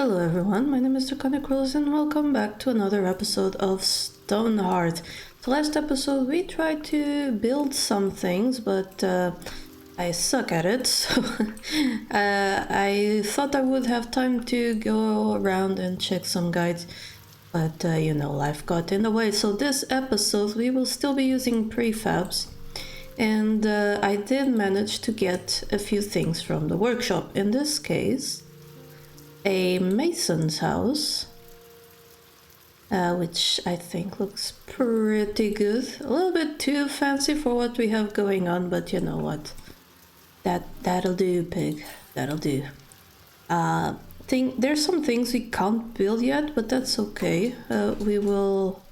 Hello everyone, my name is Draconicrose and welcome back to another episode of Stonehearth. The last episode we tried to build some things, but I suck at it, so I thought I would have time to go around and check some guides, but life got in the way. So this episode we will still be using prefabs, and I did manage to get a few things from the workshop. In this case, a mason's house, which I think looks pretty good. A little bit too fancy for what we have going on, but you know what? That'll do, pig. That'll do. There's some things we can't build yet, but that's okay. We will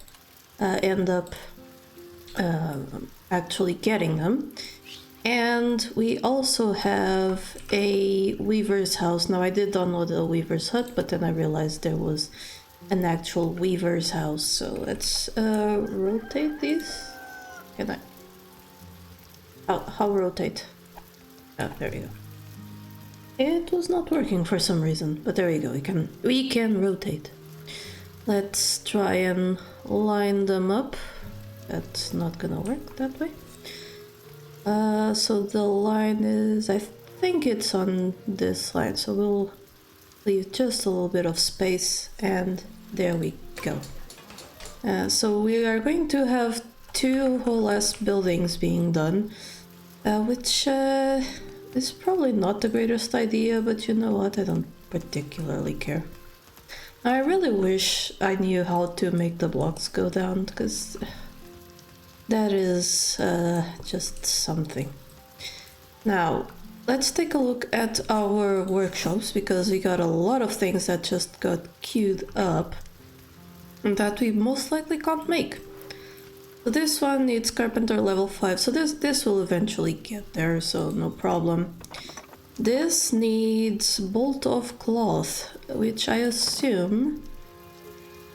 end up actually getting them. And we also have a weaver's house. Now I did download a weaver's hut, but then I realized there was an actual weaver's house. So let's rotate these. Can I? How rotate? Oh, there we go. It was not working for some reason, but there we go. We can rotate. Let's try and line them up. That's not gonna work that way. So the line is, I think it's on this line, so we'll leave just a little bit of space, and there we go. So we are going to have two whole ass buildings being done, which is probably not the greatest idea, but you know what, I don't particularly care. I really wish I knew how to make the blocks go down, because that is just something. Now, let's take a look at our workshops, because we got a lot of things that just got queued up that we most likely can't make. So this one needs carpenter level 5, so this will eventually get there, so no problem. This needs bolt of cloth, which I assume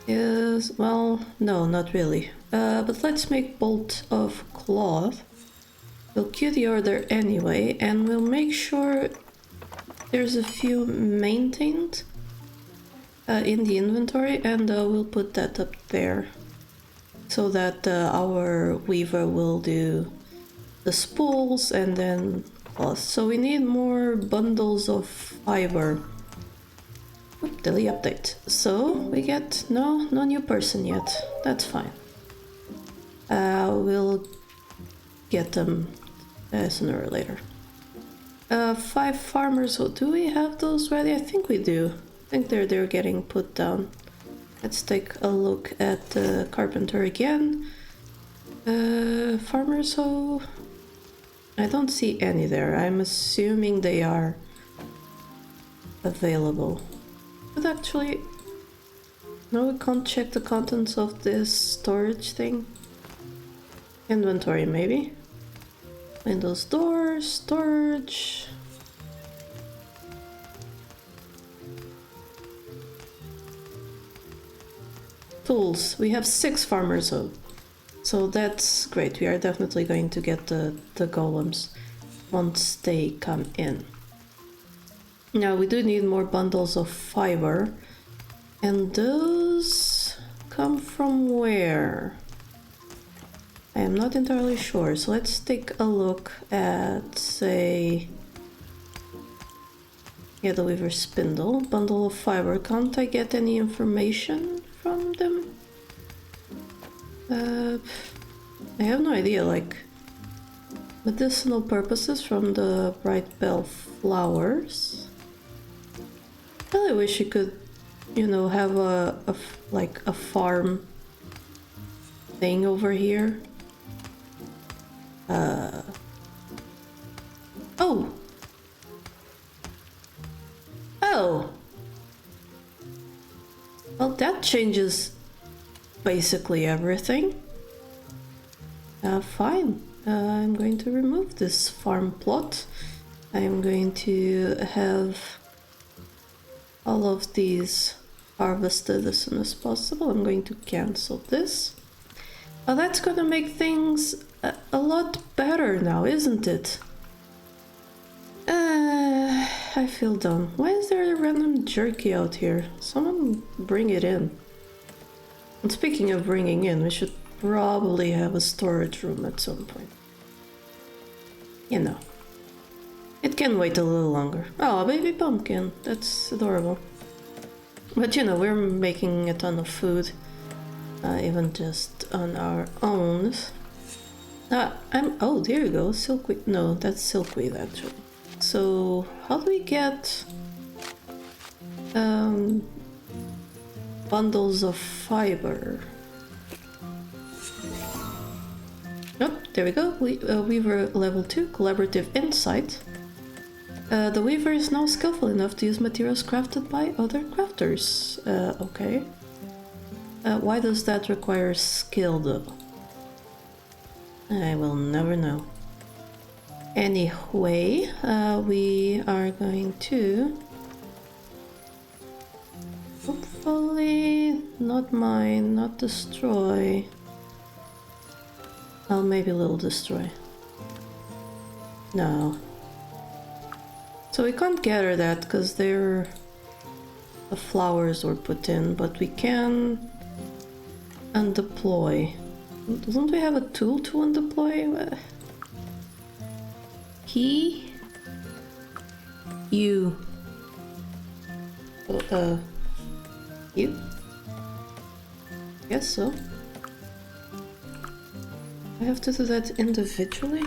is, well, no, not really. But let's make bolt of cloth. We'll queue the order anyway, and we'll make sure there's a few maintained in the inventory, and we'll put that up there so that our weaver will do the spools and then cloth. So we need more bundles of fiber. Daily update. So we get no new person yet. That's fine. We'll get them sooner or later. 5 farmers. So do we have those ready? I think we do. I think they're getting put down. Let's take a look at the carpenter again. Farmers. So I don't see any there. I'm assuming they are available. But actually, no, we can't check the contents of this storage thing. Inventory, maybe. Windows, doors, storage. Tools. We have 6 farmers, so that's great. We are definitely going to get the golems once they come in. Now we do need more bundles of fiber, and those come from where? I am not entirely sure, so let's take a look at, say, yeah, the weaver spindle, bundle of fiber. Can't I get any information from them? I have no idea, like medicinal purposes from the bright bell flowers. I really wish you could, have a farm thing over here. Oh! Well, that changes basically everything. Fine. I'm going to remove this farm plot. I'm going to have all of these harvested as soon as possible. I'm going to cancel this. Well, that's gonna make things a lot better now, isn't it? I feel dumb. Why is there random jerky out here. Someone bring it in. And speaking of bringing in, we should probably have a storage room at some point. You know. It can wait a little longer. Oh, baby pumpkin. That's adorable. But you know, we're making a ton of food. Even just on our own. Oh, there you go. Silkweed. No, that's silkweed actually. So, how do we get bundles of fiber? Oh, there we go. Weaver level 2, collaborative insight. The weaver is now skillful enough to use materials crafted by other crafters. Okay. Why does that require skill though? I will never know. Anyway, we are going to... hopefully not mine, not destroy. Oh, maybe a little destroy. No. So we can't gather that because the flowers were put in, but we can undeploy. Don't we have a tool to undeploy? You. You? Guess so. I have to do that individually?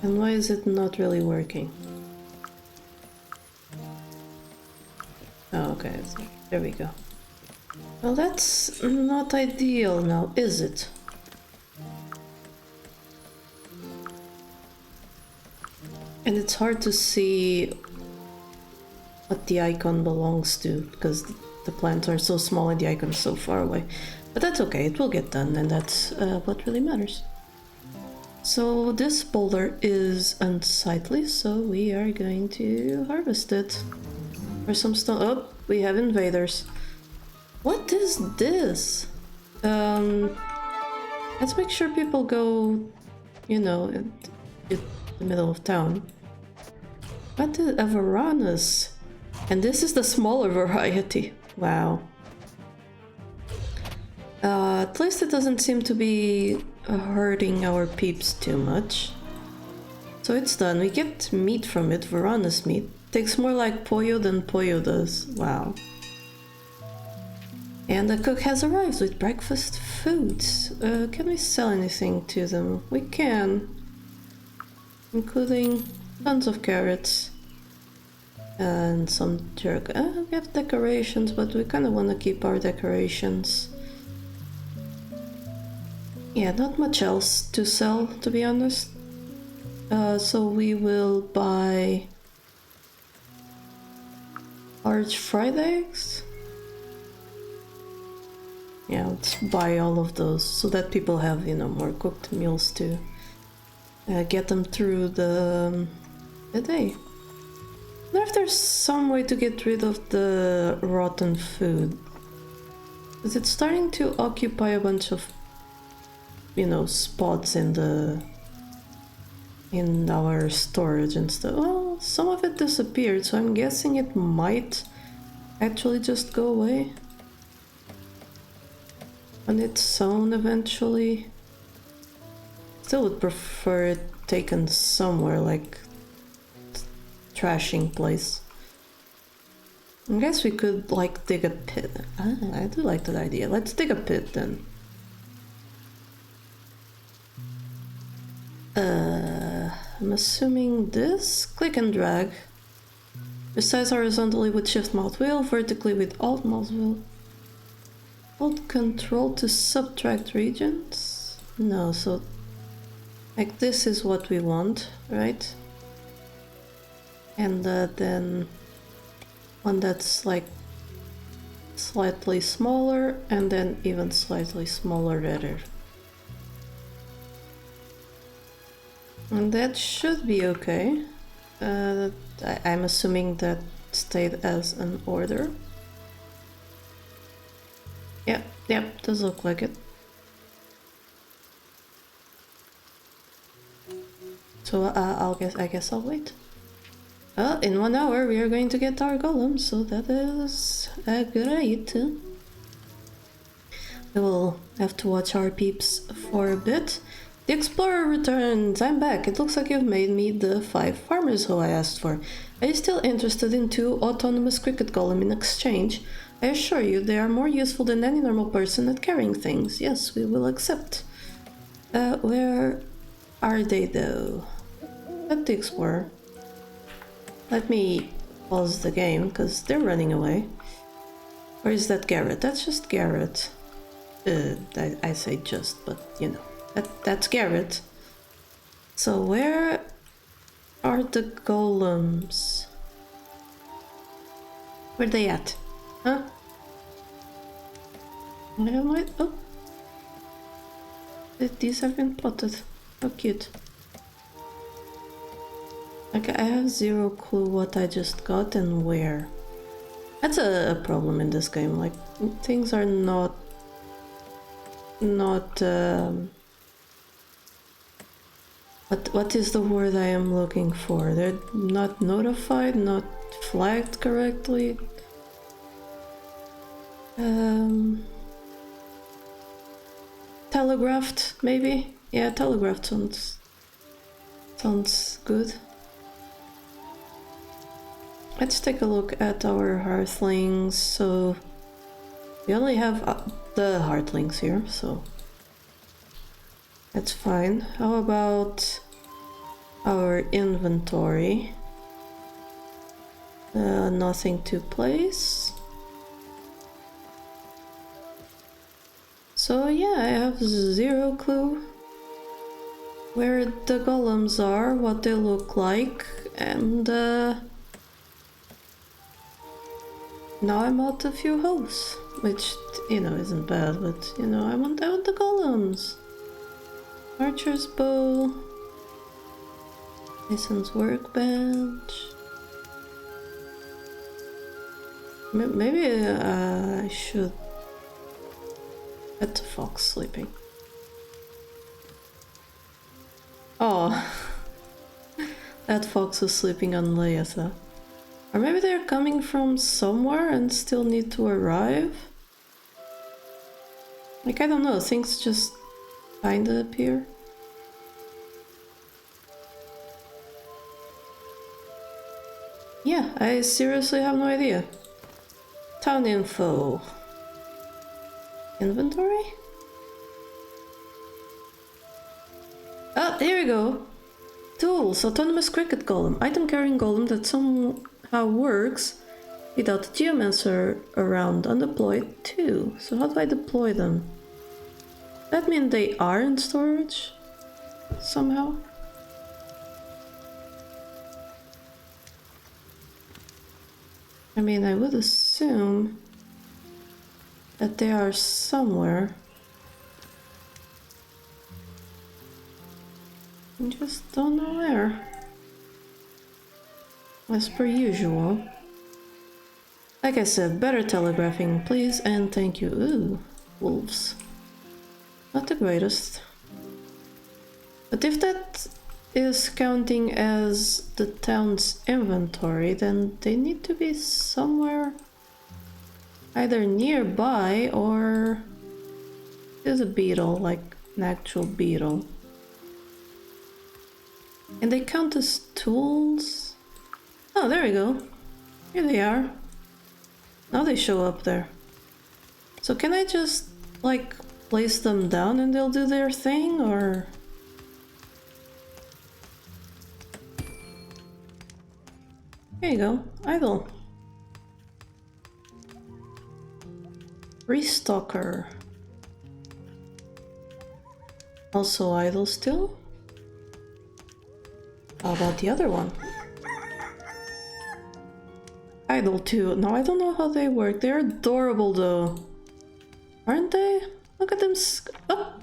And why is it not really working? Oh, okay, there we go. Well, that's not ideal now, is it? And it's hard to see what the icon belongs to, because the plants are so small and the icon is so far away. But that's okay, it will get done, and that's what really matters. So this boulder is unsightly, so we are going to harvest it. For some stone. Oh, we have invaders. What is this? Let's make sure people go, you know, in the middle of town. What is a Varanus? And this is the smaller variety. Wow. At least it doesn't seem to be hurting our peeps too much. So it's done. We get meat from it, Varanus meat. Takes more like pollo than pollo does. Wow. And the cook has arrived with breakfast foods. Can we sell anything to them? We can. Including tons of carrots. And some jerk. We have decorations, but we kind of want to keep our decorations. Yeah, not much else to sell, to be honest. So we will buy large fried eggs. Yeah, let's buy all of those so that people have, you know, more cooked meals to get them through the day. I wonder if there's some way to get rid of the rotten food. Because it's starting to occupy a bunch of, you know, spots in our storage and stuff. Well, some of it disappeared, so I'm guessing it might actually just go away on its own eventually. Still would prefer it taken somewhere, like trashing place. I guess we could like dig a pit. I do like that idea. Let's dig a pit then. I'm assuming this. Click and drag. Resize horizontally with shift mouse wheel, vertically with alt mouse wheel. Hold control to subtract regions? No, so like this is what we want, right? And then one that's like slightly smaller and then even slightly smaller rather. And that should be okay. I'm assuming that stayed as an order. Yep, does look like it. So I guess I'll wait. Well, in 1 hour we are going to get our golem, so that is a good idea. We will have to watch our peeps for a bit. The explorer returns. I'm back. It looks like you've made me the 5 farmers who I asked for. Are you still interested in 2 autonomous cricket golem in exchange? I assure you they are more useful than any normal person at carrying things. Yes, we will accept. Where are they though? At the explorer. Let me pause the game because they're running away. Or is that Garrett? That's just Garrett. I say just, but you know, that's Garrett. So where are the golems? Where they at? Huh? Oh. These have been plotted. How cute. Like, I have zero clue what I just got and where. That's a problem in this game. Like, things are not what is the word I am looking for? They're not notified, not flagged correctly. Telegraphed, maybe? Yeah, telegraphed sounds good. Let's take a look at our hearthlings. So we only have the heartlings here, so that's fine. How about our inventory? Nothing to place. So yeah, I have zero clue where the golems are, what they look like, and now I'm out a few holes, which, you know, isn't bad, but, you know, I want the golems. Archer's bow. Mason's workbench. Maybe I should get the fox sleeping. Oh, that fox was sleeping on Leatha. Or maybe they're coming from somewhere and still need to arrive? Like, I don't know, things just kinda appear. Yeah, I seriously have no idea. Town info. Inventory? Oh, here we go. Tools, autonomous cricket golem. Item carrying golem that somehow works without a geomancer around. Undeployed too. So how do I deploy them? That mean they are in storage? Somehow? I mean, I would assume that they are somewhere. I just don't know where. As per usual. Like I said, better telegraphing, please, and thank you. Ooh, wolves. Not the greatest. But if that is counting as the town's inventory, then they need to be somewhere either nearby or there's a beetle, like an actual beetle. And they count as tools? Oh, there we go. Here they are. Now they show up there. So can I just, like, place them down and they'll do their thing, or...? Here you go. Idle. Restocker. Also idle still? How about the other one? Idle too. No, I don't know how they work. They're adorable though. Aren't they? Look at them. Oh.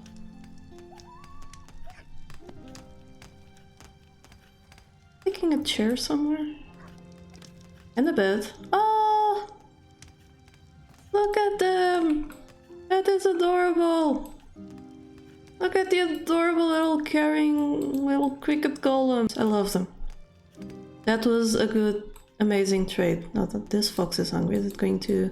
Taking a chair somewhere? And a bed. Oh! Look at them! That is adorable! Look at the adorable little carrying little cricket golems. I love them. That was a good, amazing trade. Now that this fox is hungry, is it going to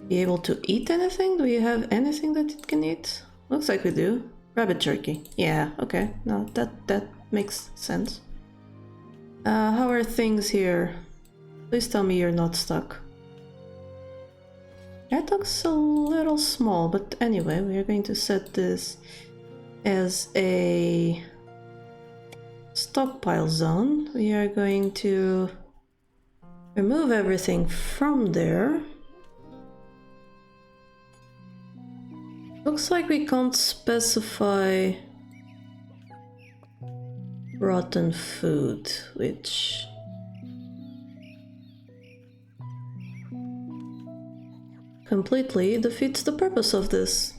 be able to eat anything? Do we have anything that it can eat? Looks like we do. Rabbit jerky. Yeah, okay. No, that makes sense. How are things here? Please tell me you're not stuck. That looks a little small, but anyway, we are going to set this as a stockpile zone. We are going to remove everything from there. Looks like we can't specify rotten food, which completely defeats the purpose of this.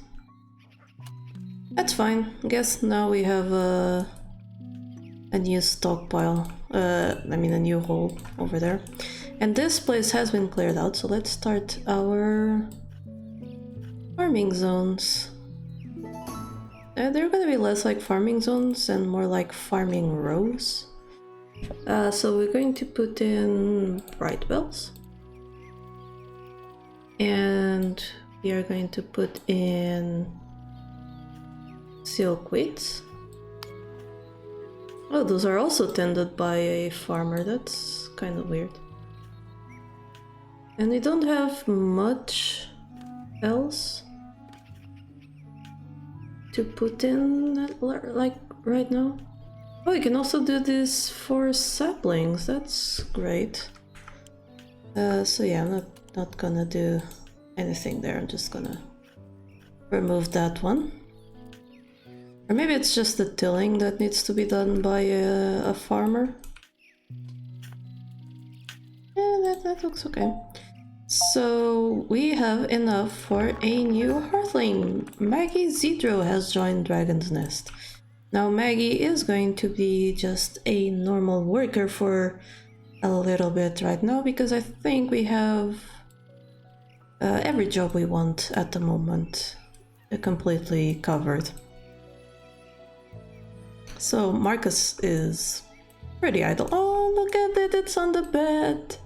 That's fine. I guess now we have a new stockpile. I mean a new hole over there. And this place has been cleared out, so let's start our farming zones. They're gonna be less like farming zones and more like farming rows. So we're going to put in bright bells. And we are going to put in silkweeds. Oh, those are also tended by a farmer. That's kind of weird. And we don't have much else to put in, like, right now. Oh, you can also do this for saplings. That's great. So yeah, I'm not gonna do anything there. I'm just gonna remove that one. Or maybe it's just the tilling that needs to be done by a farmer. Yeah, that looks okay. So we have enough for a new hearthling. Maggie Zedro has joined Dragon's Nest. Now Maggie is going to be just a normal worker for a little bit right now, because I think we have every job we want at the moment completely covered. So Marcus is pretty idle. Oh, look at it, it's on the bed.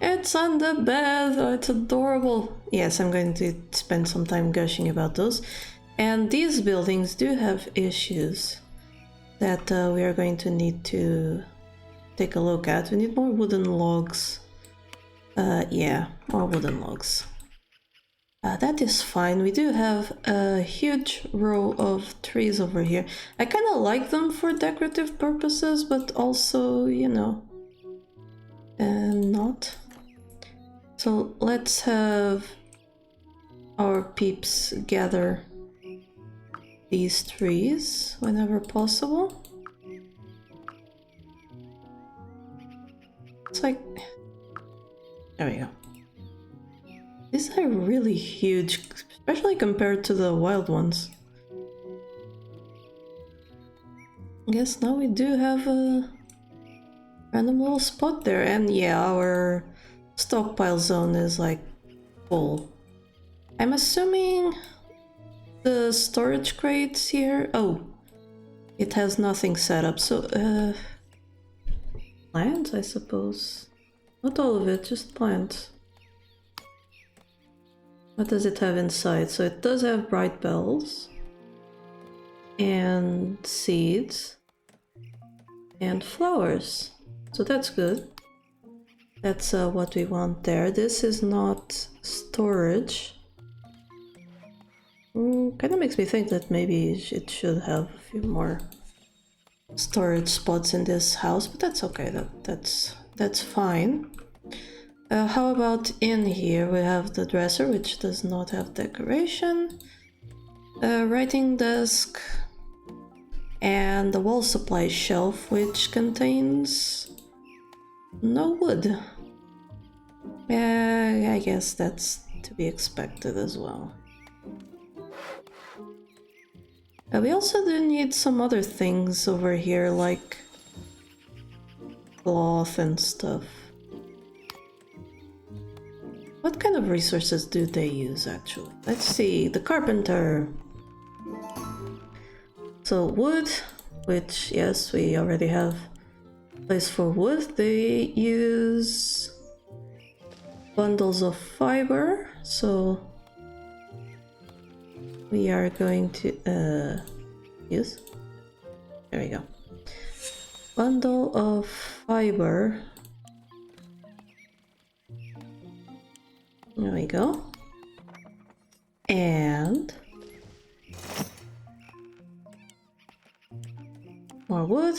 It's on the bed. Oh, it's adorable. Yes, I'm going to spend some time gushing about those. And these buildings do have issues that we are going to need to take a look at. We need more wooden logs. Yeah, more wooden logs. That is fine. We do have a huge row of trees over here. I kind of like them for decorative purposes, but also, you know, not. So let's have our peeps gather these trees whenever possible. It's like... there we go. These are really huge, especially compared to the wild ones. I guess now we do have a random little spot there, and yeah, our stockpile zone is like full. I'm assuming the storage crates here... oh, it has nothing set up, so plants, I suppose. Not all of it, just plants. What does it have inside? So it does have bright bells and seeds and flowers. So that's good. That's what we want there. This is not storage. Kind of makes me think that maybe it should have a few more storage spots in this house, but that's okay. That's fine. How about in here? We have the dresser, which does not have decoration, writing desk, and the wall supply shelf, which contains no wood. I guess that's to be expected as well. We also do need some other things over here, like cloth and stuff. What kind of resources do they use, actually? Let's see, the carpenter. So wood, which, yes, we already have place for wood. They use bundles of fiber, so we are going to use. There we go. Bundle of fiber. There we go. And more wood.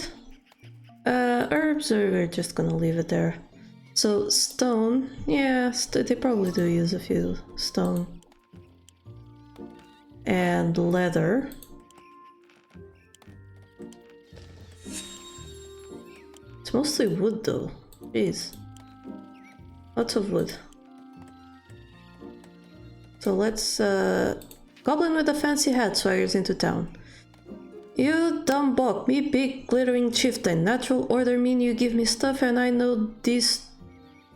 Herbs, or we're just gonna leave it there. So stone, yeah, they probably do use a few stone. And leather. It's mostly wood though. Jeez. Lots of wood. So let's Goblin with a fancy hat swaggers into town. You dumb bok, me big glittering chieftain. Natural order mean you give me stuff and I know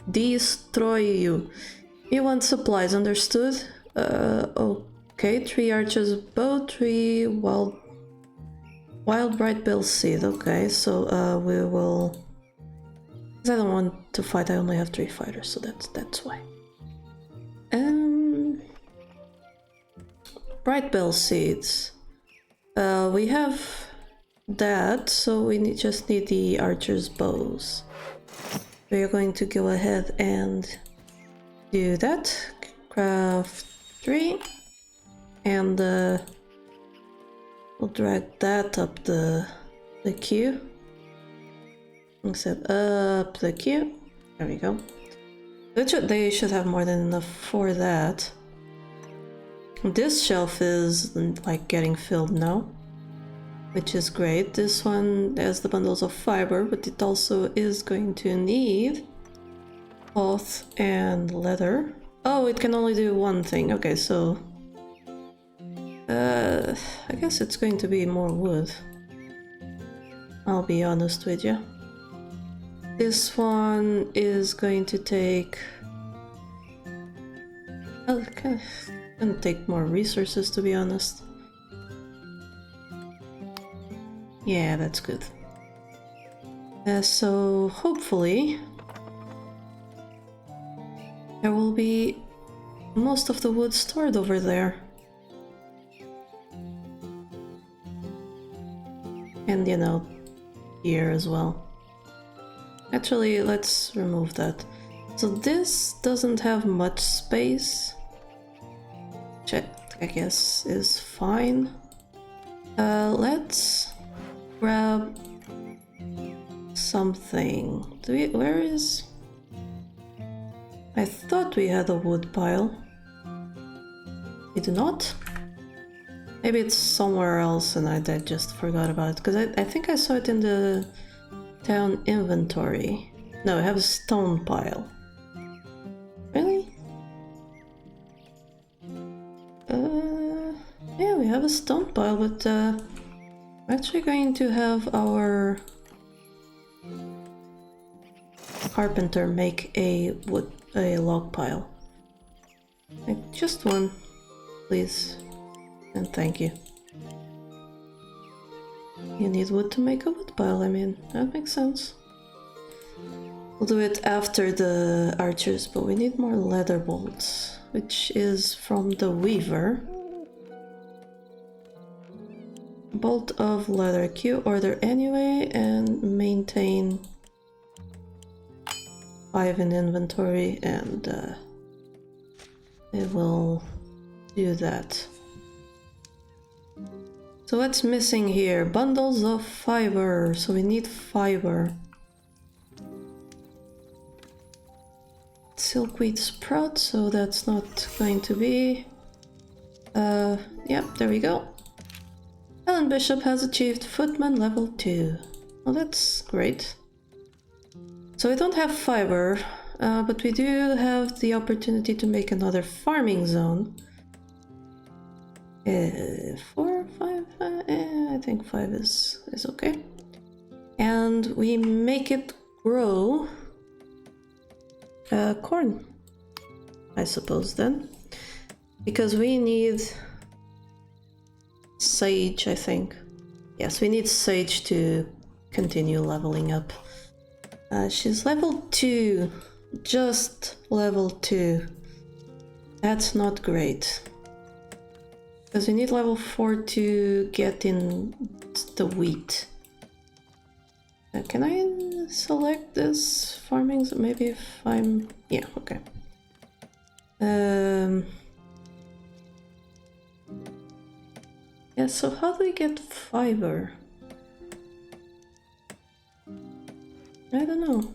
destroy you. You want supplies, understood? Okay, 3 archers bow, 3 wild bright bill seed. Okay, so we will. I don't want to fight. I only have 3 fighters, so that's why. Bright bill seeds. We have that, so we just need the archer's bows. We are going to go ahead and do that. Craft 3. And we'll drag that up the queue. And set up the queue. There we go. They should have more than enough for that. This shelf is like getting filled now, which is great. This one has the bundles of fiber, but it also is going to need cloth and leather. Oh, it can only do one thing. Okay, so I guess it's going to be more wood. I'll be honest with you. This one is going to take... Okay. Gonna take more resources, to be honest. Yeah, that's good. So hopefully there will be most of the wood stored over there. And you know, here as well. Actually, let's remove that. So this doesn't have much space. Which I guess is fine. Let's grab something. Where is... I thought we had a wood pile. We do not? Maybe it's somewhere else and I just forgot about it. Because I think I saw it in the town inventory. No, I have a stone pile. Really? Yeah, we have a stone pile, but we're actually going to have our carpenter make a log pile. Like, just one, please, and thank you. You need wood to make a wood pile, I mean, that makes sense. We'll do it after the archers, but we need more leather bolts, which is from the weaver. Bolt of leather, queue order anyway, and maintain 5 in inventory, and it will do that. So what's missing here? Bundles of fiber, so we need fiber. Silkweed sprout, so that's not going to be... Yep, there we go. Helen Bishop has achieved footman level 2. Well, that's great. So we don't have fiber, but we do have the opportunity to make another farming zone. 4, 5, I think 5 is okay. And we make it grow corn, I suppose then. Because we need sage, I think. Yes, we need sage to continue leveling up. She's level 2. Just level 2. That's not great. Because we need level 4 to get in the wheat. Can I select this farming? Maybe if I'm... Yeah, okay. Yeah, so how do we get fiber? I don't know.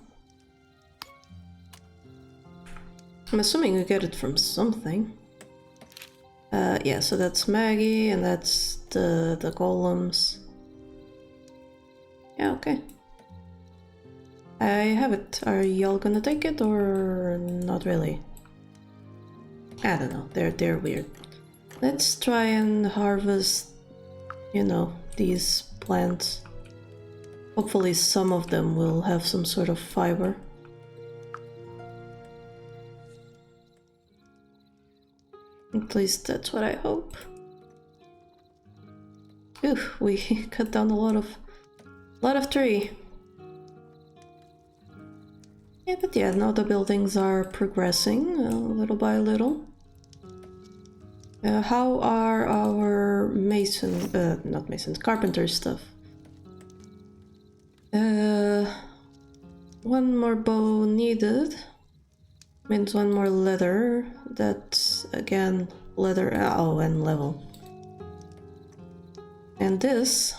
I'm assuming we get it from something. Yeah, so that's Maggie and that's the golems. Yeah, okay. I have it. Are y'all gonna take it or not really? I don't know. They're weird. Let's try and harvest, you know, these plants. Hopefully some of them will have some sort of fiber. At least that's what I hope. Ooh, we cut down a lot of tree. Yeah, but yeah, now the buildings are progressing little by little. How are our not masons, carpenter stuff? One more bow needed. Means one more leather. That's again leather. Oh, and level. And this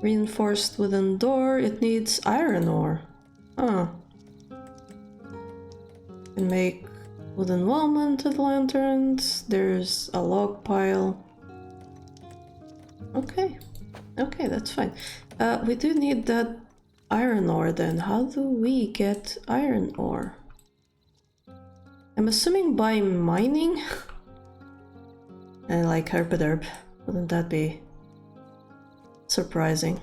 reinforced wooden door. It needs iron ore. Huh. Can make wooden wall mounted lanterns. There's a log pile. Okay. Okay, that's fine. We do need that iron ore then. How do we get iron ore? I'm assuming by mining? And like herb. Wouldn't that be surprising?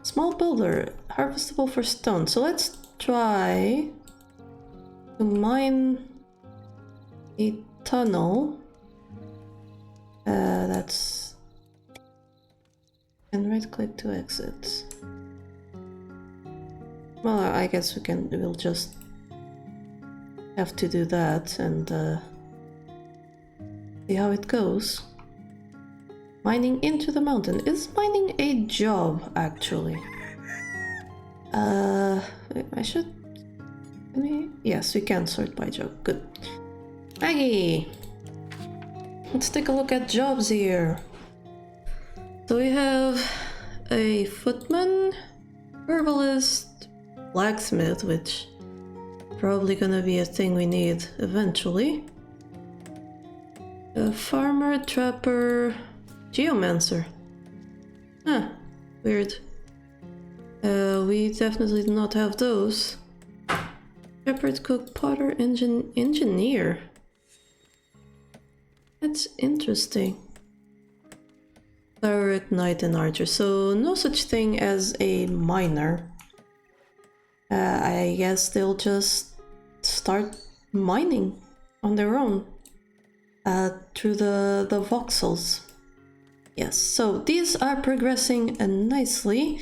Small builder, harvestable for stone. So let's try to mine a tunnel. That's... And right click to exit. Well, I guess we'll just have to do that and see how it goes. Mining into the mountain. Is mining a job, actually? I should... Yes, we can sort by job. Good. Maggie! Let's take a look at jobs here. So we have a footman, herbalist, blacksmith, which probably gonna be a thing we need eventually. A farmer, trapper, geomancer. Huh, weird. We definitely do not have those. Shepherd, cook, potter, engineer. That's interesting. Cleric, knight, and archer. So no such thing as a miner. I guess they'll just start mining on their own through the voxels. Yes, so these are progressing nicely.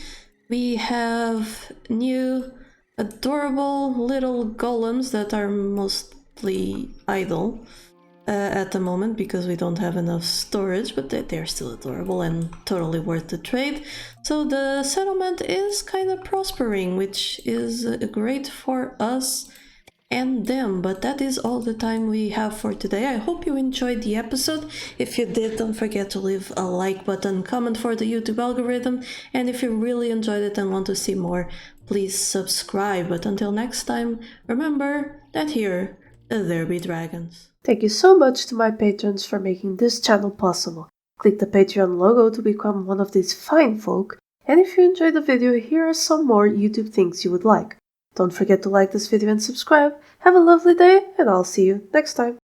We have new adorable little golems that are mostly idle at the moment because we don't have enough storage, but they're still adorable and totally worth the trade. So the settlement is kind of prospering, which is great for us and them, but that is all the time we have for today. I hope you enjoyed the episode. If you did, don't forget to leave a like button, comment for the YouTube algorithm, and if you really enjoyed it and want to see more, please subscribe. But until next time, remember that here, there be dragons. Thank you so much to my patrons for making this channel possible. Click the Patreon logo to become one of these fine folk, and if you enjoyed the video, here are some more YouTube things you would like. Don't forget to like this video and subscribe. Have a lovely day, and I'll see you next time.